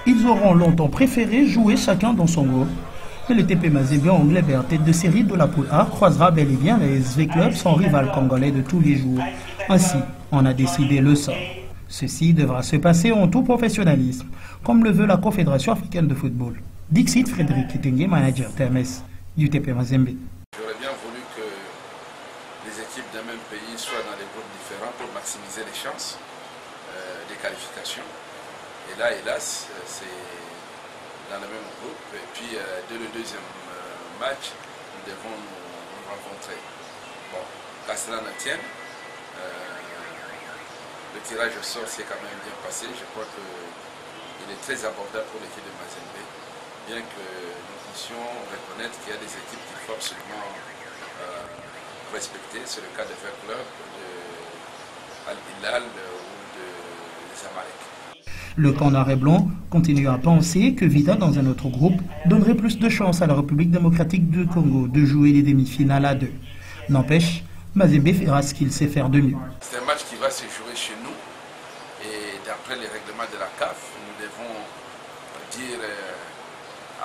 Ils auront longtemps préféré jouer chacun dans son groupe. Mais le TP Mazembe anglais tête de série de la poule A croisera bel et bien les SV Club, son rival congolais de tous les jours. Ainsi, on a décidé le sort. Ceci devra se passer en tout professionnalisme, comme le veut la Confédération africaine de football. Dixit Frédéric Kitenge, manager TMS du TP Mazembe. J'aurais bien voulu que les équipes d'un même pays soient dans des groupes différents pour maximiser les chances des qualifications. Et là, hélas, c'est dans le même groupe. Et puis, dès le deuxième match, nous devons nous rencontrer. Bon, qu'à cela ne tienne, le tirage au sort s'est quand même bien passé. Je crois qu'il est très abordable pour l'équipe de Mazembe, bien que nous puissions reconnaître qu'il y a des équipes qu'il faut absolument respecter. C'est le cas de Vert Club, de Al-Hilal ou de Zamalek. Le camp noir et blanc continue à penser que Vida dans un autre groupe donnerait plus de chance à la République démocratique du Congo de jouer les demi-finales à deux. N'empêche, Mazembe fera ce qu'il sait faire de mieux. C'est un match qui va se jouer chez nous et d'après les règlements de la CAF, nous devons dire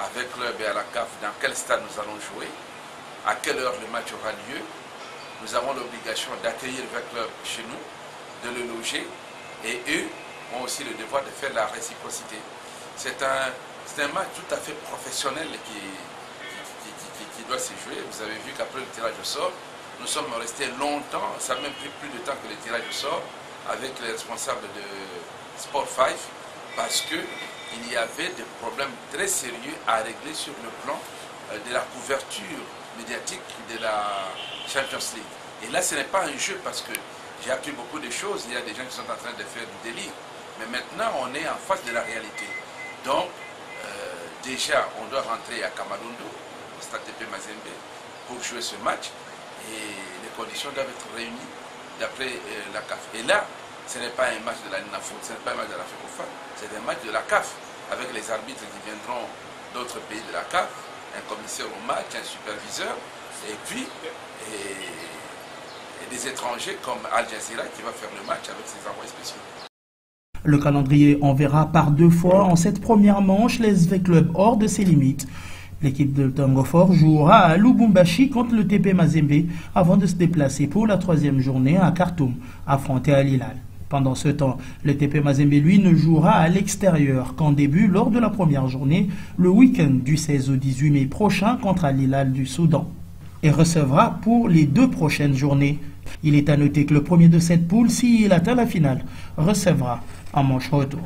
avec club et à la CAF dans quel stade nous allons jouer, à quelle heure le match aura lieu. Nous avons l'obligation d'accueillir le club chez nous, de le loger et eux ont aussi le devoir de faire la réciprocité. C'est un match tout à fait professionnel qui doit se jouer. Vous avez vu qu'après le tirage au sort, nous sommes restés longtemps, ça a même pris plus de temps que le tirage au sort, avec les responsables de Sport 5, parce qu'il y avait des problèmes très sérieux à régler sur le plan de la couverture médiatique de la Champions League. Et là, ce n'est pas un jeu parce que j'ai appris beaucoup de choses, il y a des gens qui sont en train de faire du délire. Mais maintenant, on est en face de la réalité. Donc, déjà, on doit rentrer à Kamadondo, au stade TP Mazembe, pour jouer ce match. Et les conditions doivent être réunies d'après la CAF. Et là, ce n'est pas un match de la NAFOOT, ce n'est pas un match de la FECOFA, c'est un match de la CAF, avec les arbitres qui viendront d'autres pays de la CAF, un commissaire au match, un superviseur, et puis des étrangers comme Al Jazeera qui va faire le match avec ses envoyés spéciaux. Le calendrier enverra par deux fois en cette première manche les SV Club hors de ses limites. L'équipe de Tango Fort jouera à Lubumbashi contre le TP Mazembe avant de se déplacer pour la troisième journée à Khartoum, affronter Al-Hilal. Pendant ce temps, le TP Mazembe, lui, ne jouera à l'extérieur qu'en début lors de la première journée, le week-end du 16 au 18 mai prochain contre Al-Hilal du Soudan, et recevra pour les deux prochaines journées. Il est à noter que le premier de cette poule, s'il atteint la finale, recevra un manche retour.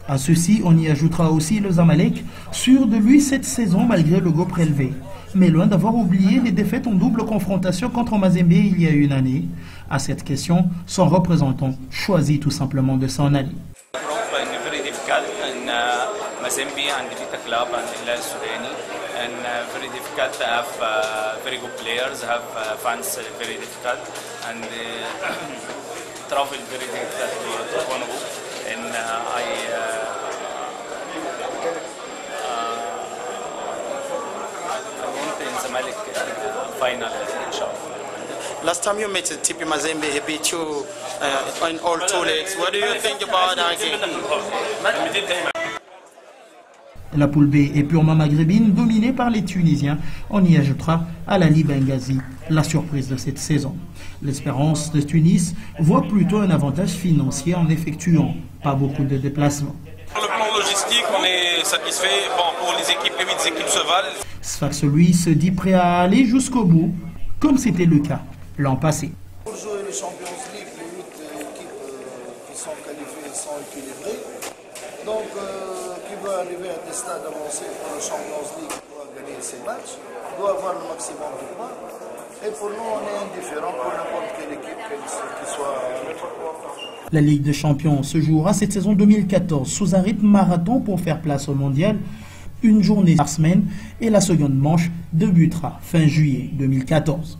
À ceci, on y ajoutera aussi le Zamalek, sûr de lui cette saison malgré le go prélevé. Mais loin d'avoir oublié les défaites en double confrontation contre Mazembe il y a une année. À cette question, son représentant choisit tout simplement de s'en aller. Last time you met TP Mazembe, he beat you in all two legs. What do you think about that game? La poule B est purement maghrébine, dominée par les Tunisiens. On y ajoutera Al-Ali Benghazi, la surprise de cette saison. L'Espérance de Tunis voit plutôt un avantage financier en effectuant pas beaucoup de déplacements. Sur le plan logistique, on est satisfait. Bon, pour les équipes, les 8 équipes se valent. Sfax, lui, se dit prêt à aller jusqu'au bout, comme c'était le cas l'an passé. Pour jouer le Champions League, les 8 équipes qui sont qualifiées sont équilibrées. Donc, qui veut arriver à des stades avancés pour le Champions League doit gagner ses matchs, doit avoir le maximum de points. Et pour nous, on est indifférent pour n'importe quelle équipe qui soit. La Ligue des Champions se jouera cette saison 2014 sous un rythme marathon pour faire place au mondial. Une journée par semaine et la seconde manche débutera fin juillet 2014.